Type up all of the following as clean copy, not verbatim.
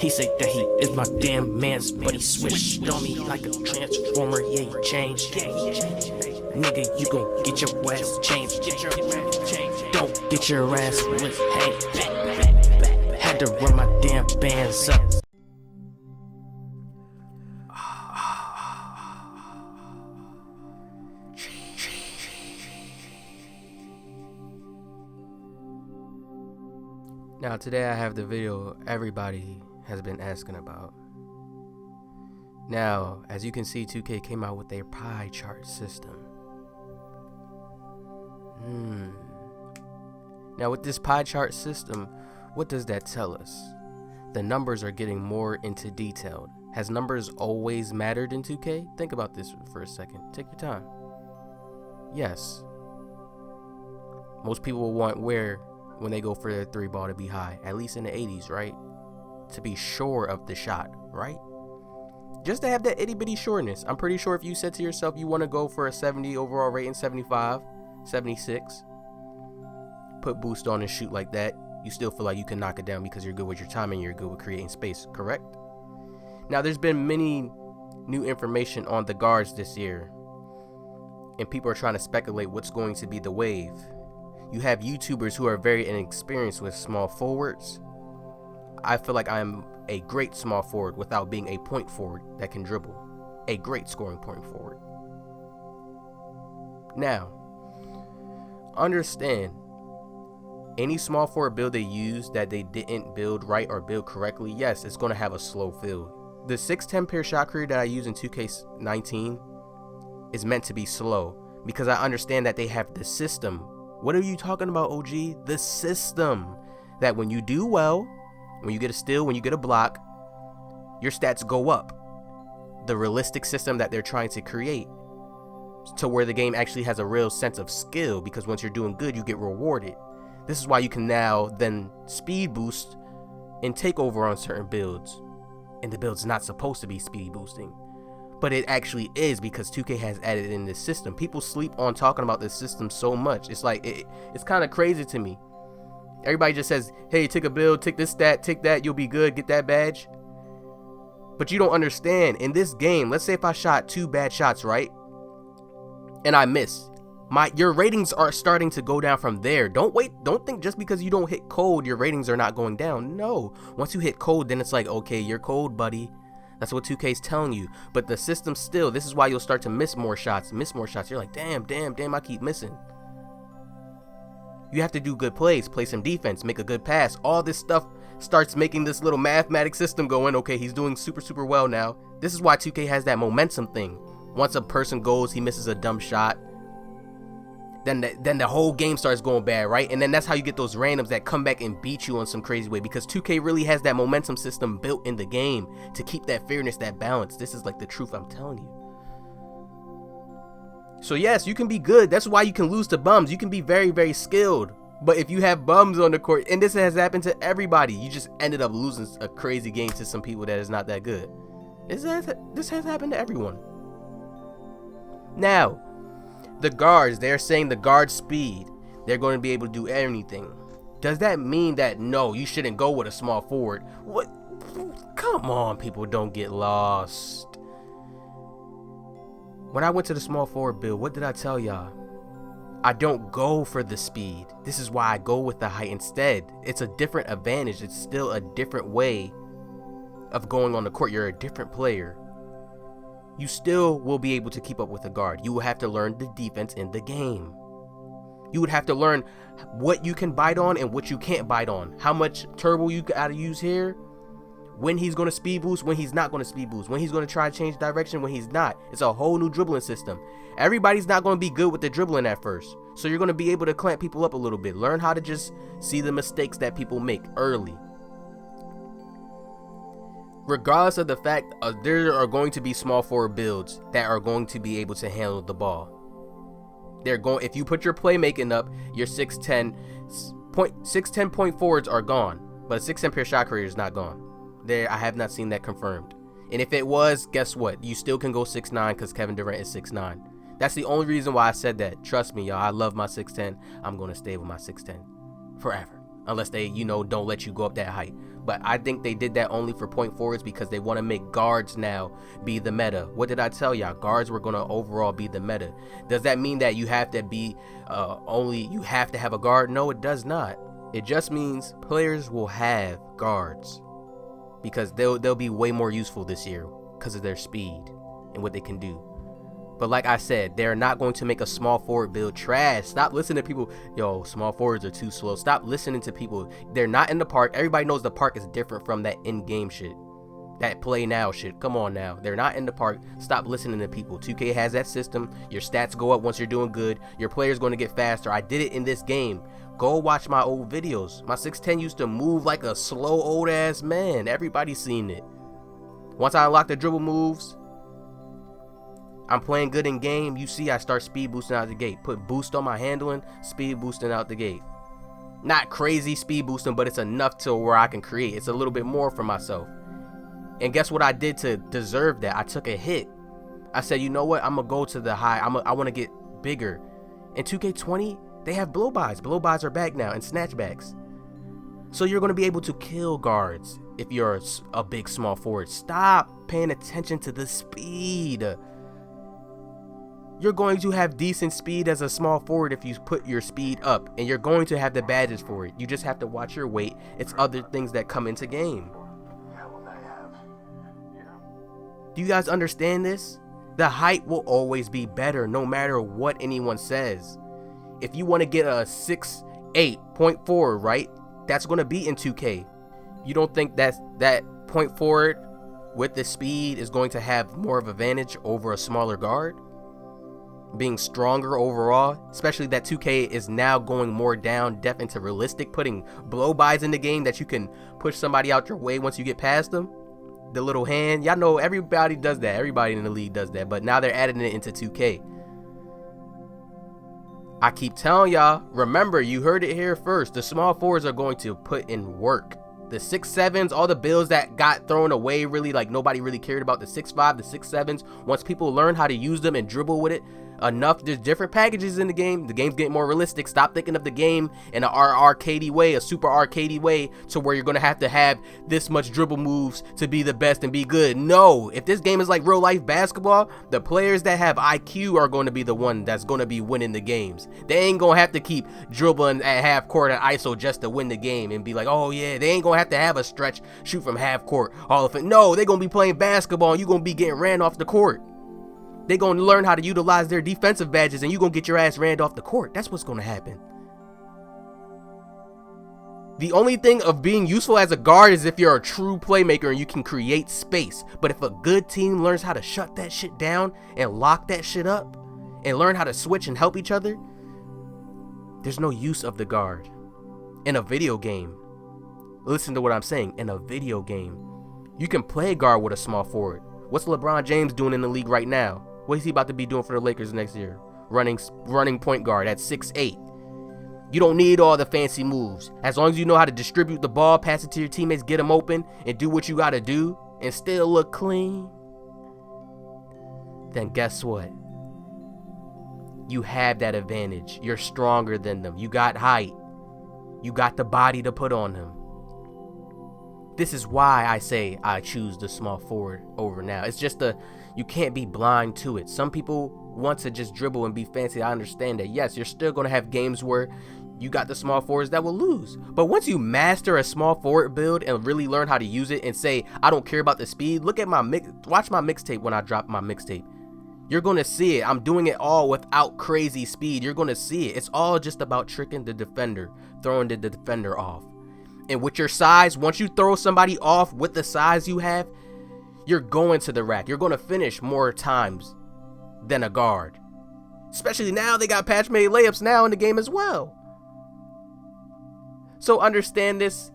He said that he is my damn man's, but he switched on me like a transformer. Yeah, he changed. Nigga, you gon' get your ass changed. Don't get your ass with hey. Had to run my damn bands up. Now today I have the video everybody has been asking about. Now, as you can see, 2K came out with their pie chart system. Now with this pie chart system, what does that tell us? The numbers are getting more into detail. Has numbers always mattered in 2K? Think about this for a second. Take your time. Yes. Most people will want when they go for their 3-ball to be high, at least in the 80s, right? To be sure of the shot, right? Just to have that itty bitty sureness. I'm pretty sure if you said to yourself you want to go for a 70 overall rating, 75, 76, put boost on and shoot like that, you still feel like you can knock it down because you're good with your timing, you're good with creating space, correct? Now there's been many new information on the guards this year, and people are trying to speculate what's going to be the wave. You have YouTubers who are very inexperienced with small forwards. I feel like I'm a great small forward without being a point forward that can dribble. A great scoring point forward. Now, understand, any small forward build they use that they didn't build right or build correctly, yes, it's going to have a slow feel. The 6'10" pair shot creator that I use in 2K19 is meant to be slow because I understand that they have the system. What are you talking about, OG? The system that when you do well, when you get a steal, when you get a block, your stats go up. The realistic system that they're trying to create to where the game actually has a real sense of skill, because once you're doing good, you get rewarded. This is why you can now then speed boost and take over on certain builds. And the build's not supposed to be speed boosting, but it actually is because 2K has added in this system. People sleep on talking about this system so much. It's like, it's kind of crazy to me. Everybody just says, hey, take a build, take this stat, take that, you'll be good, get that badge. But you don't understand. In this game, let's say if I shot 2 bad shots, right? And I miss. Your ratings are starting to go down from there. Don't think just because you don't hit cold, your ratings are not going down. No. Once you hit cold, then it's like, okay, you're cold, buddy. That's what 2K is telling you. But the system still, this is why you'll start to miss more shots. You're like, damn, I keep missing. You have to do good plays, play some defense, make a good pass. All this stuff starts making this little mathematic system going, okay, he's doing super well now. This is why 2K has that momentum thing. Once a person goes, he misses a dumb shot, then the whole game starts going bad, right? And then that's how you get those randoms that come back and beat you on some crazy way, because 2K really has that momentum system built in the game to keep that fairness, that balance. This is like the truth I'm telling you. So yes, you can be good. That's why you can lose to bums. You can be very skilled. But if you have bums on the court, and this has happened to everybody, you just ended up losing a crazy game to some people that is not that good. This has happened to everyone. Now, the guards, they're saying the guard speed, they're going to be able to do anything. Does that mean that no, you shouldn't go with a small forward? What? Come on, people, don't get lost. When I went to the small forward build, what did I tell y'all? I don't go for the speed. This is why I go with the height instead. It's a different advantage. It's still a different way of going on the court. You're a different player. You still will be able to keep up with the guard. You will have to learn the defense in the game. You would have to learn what you can bite on and what you can't bite on. How much turbo you gotta use here. When he's going to speed boost, when he's not going to speed boost, when he's going to try to change direction, when he's not. It's a whole new dribbling system. Everybody's not going to be good with the dribbling at first. So you're going to be able to clamp people up a little bit. Learn how to just see the mistakes that people make early. Regardless of the fact, there are going to be small forward builds that are going to be able to handle the ball. If you put your playmaking up, your 6'10" point forwards are gone. But a 6'10" pair shot creator is not gone. I have not seen that confirmed. And if it was, guess what? You still can go 6'9" because Kevin Durant is 6'9". That's the only reason why I said that. Trust me, y'all. I love my 6'10". I'm going to stay with my 6'10" forever. Unless they, don't let you go up that height. but I think they did that only for point forwards because they want to make guards now be the meta. What did I tell y'all? Guards were going to overall be the meta. Does that mean that you have to be you have to have a guard? No, it does not. It just means players will have guards because they'll be way more useful this year because of their speed and what they can do. But like I said, they're not going to make a small forward build trash. Stop listening to people. Yo, small forwards are too slow. Stop listening to people. They're not in the park. Everybody knows the park is different from that in-game shit. That play now shit. Come on now. They're not in the park. Stop listening to people. 2K has that system. Your stats go up once you're doing good. Your player's going to get faster. I did it in this game. Go watch my old videos. My 6'10 used to move like a slow old ass man. Everybody's seen it. Once I unlock the dribble moves, I'm playing good in game. You see I start speed boosting out the gate. Put boost on my handling, speed boosting out the gate. Not crazy speed boosting, but it's enough to where I can create. It's a little bit more for myself. And guess what I did to deserve that? I took a hit. I said, you know what? I'm going to go to the high. I want to get bigger. In 2K20, they have blow-bys. Blow-bys are back now and snatchbacks. So you're going to be able to kill guards if you're a big small forward. Stop paying attention to the speed. You're going to have decent speed as a small forward if you put your speed up, and you're going to have the badges for it. You just have to watch your weight. It's other things that come into game. Do you guys understand this? The height will always be better no matter what anyone says. If you want to get a 6'8" point forward, right? That's going to be in 2K. You don't think that point forward with the speed is going to have more of an advantage over a smaller guard? Being stronger overall, especially that 2K is now going more down depth into realistic, putting blow-bys in the game that you can push somebody out your way once you get past them. The little hand, y'all know everybody does that. Everybody in the league does that, but now they're adding it into 2K. I keep telling y'all, remember, you heard it here first. The small forwards are going to put in work. The 6'7s, all the builds that got thrown away, really, like nobody really cared about the 6'5, the 6'7s. Once people learn how to use them and dribble with it enough, there's different packages in the game. The game's getting more realistic. Stop thinking of the game in an arcadey way, a super arcadey way, to where you're gonna have to have this much dribble moves to be the best and be good. No, if this game is like real life basketball, the players that have IQ are going to be the one that's going to be winning the games. They ain't gonna have to keep dribbling at half court at ISO just to win the game and be like, oh yeah, they ain't gonna have to have a stretch shoot from half court all of it. No, they're gonna be playing basketball and you're gonna be getting ran off the court. They're going to learn how to utilize their defensive badges and you're going to get your ass ran off the court. That's what's going to happen. The only thing of being useful as a guard is if you're a true playmaker and you can create space. But if a good team learns how to shut that shit down and lock that shit up and learn how to switch and help each other, there's no use of the guard. In a video game, listen to what I'm saying, in a video game, you can play guard with a small forward. What's LeBron James doing in the league right now? What is he about to be doing for the Lakers next year? Running point guard at 6'8". You don't need all the fancy moves. As long as you know how to distribute the ball, pass it to your teammates, get them open, and do what you got to do, and still look clean, then guess what? You have that advantage. You're stronger than them. You got height. You got the body to put on them. This is why I say I choose the small forward over now. It's just you can't be blind to it. Some people want to just dribble and be fancy. I understand that. Yes, you're still going to have games where you got the small forwards that will lose. But once you master a small forward build and really learn how to use it and say, I don't care about the speed, look at watch my mixtape when I drop my mixtape. You're going to see it. I'm doing it all without crazy speed. You're going to see it. It's all just about tricking the defender, throwing the defender off. And with your size, once you throw somebody off with the size you have, you're going to the rack. You're going to finish more times than a guard. Especially now they got patch made layups now in the game as well. So understand this.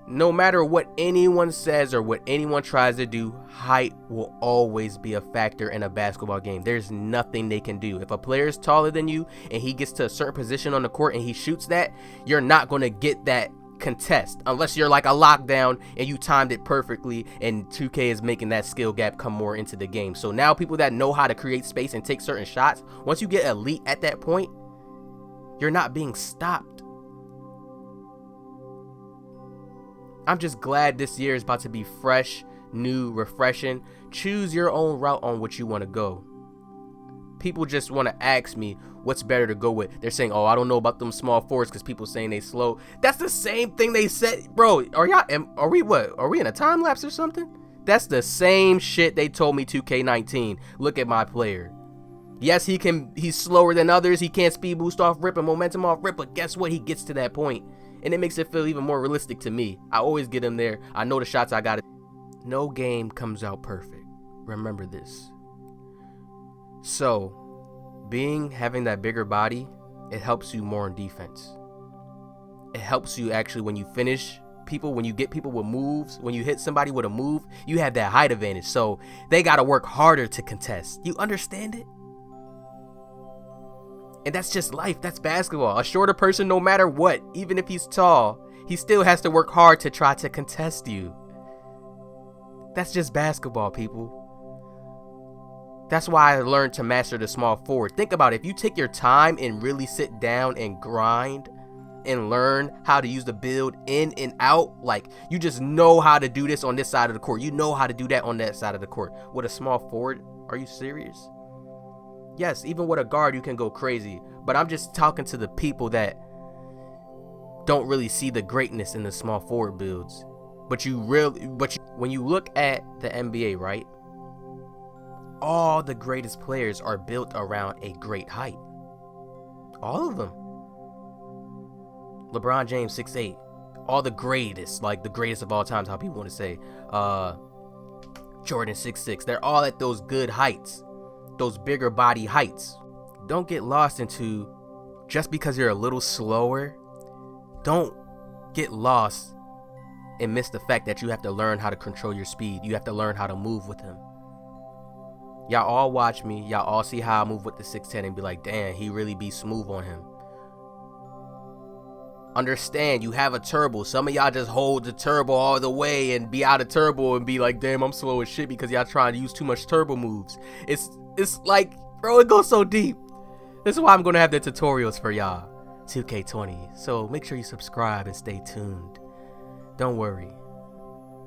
No matter what anyone says or what anyone tries to do, height will always be a factor in a basketball game. There's nothing they can do. If a player is taller than you and he gets to a certain position on the court and he shoots that, you're not going to get that contest unless you're like a lockdown and you timed it perfectly, and 2K is making that skill gap come more into the game. So now people that know how to create space and take certain shots, once you get elite at that point, you're not being stopped. I'm just glad this year is about to be fresh, new, refreshing. Choose your own route on what you want to go. People just want to ask me what's better to go with. They're saying, oh, I don't know about them small forwards because people saying they slow. That's the same thing they said. Bro, are we in a time lapse or something? That's the same shit they told me 2K19. Look at my player. Yes, he's slower than others. He can't speed boost off rip and momentum off rip, but guess what? He gets to that point, and it makes it feel even more realistic to me. I always get him there. I know the shots I got. No game comes out perfect. Remember this. So, having that bigger body, it helps you more in defense. It helps you actually when you finish people, when you get people with moves, when you hit somebody with a move, you have that height advantage. So they got to work harder to contest. You understand it? And that's just life. That's basketball. A shorter person, no matter what, even if he's tall, he still has to work hard to try to contest you. That's just basketball, people. That's why I learned to master the small forward. Think about it. If you take your time and really sit down and grind and learn how to use the build in and out, like you just know how to do this on this side of the court. You know how to do that on that side of the court. With a small forward, are you serious? Yes, even with a guard, you can go crazy. But I'm just talking to the people that don't really see the greatness in the small forward builds. When you look at the NBA, right? All the greatest players are built around a great height. All of them. LeBron James, 6'8". All the greatest, like the greatest of all times, how people want to say. Jordan, 6'6". They're all at those good heights. Those bigger body heights. Don't get lost into, just because you're a little slower, don't get lost and miss the fact that you have to learn how to control your speed. You have to learn how to move with him. Y'all all watch me. Y'all all see how I move with the 6'10" and be like, damn, he really be smooth on him. Understand, you have a turbo. Some of y'all just hold the turbo all the way and be out of turbo and be like, damn, I'm slow as shit because y'all trying to use too much turbo moves. It's like, bro, it goes so deep. This is why I'm going to have the tutorials for y'all. 2K20. So make sure you subscribe and stay tuned. Don't worry.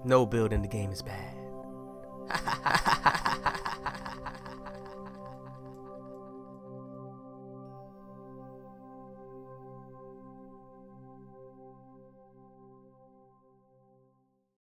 No build in the game is bad.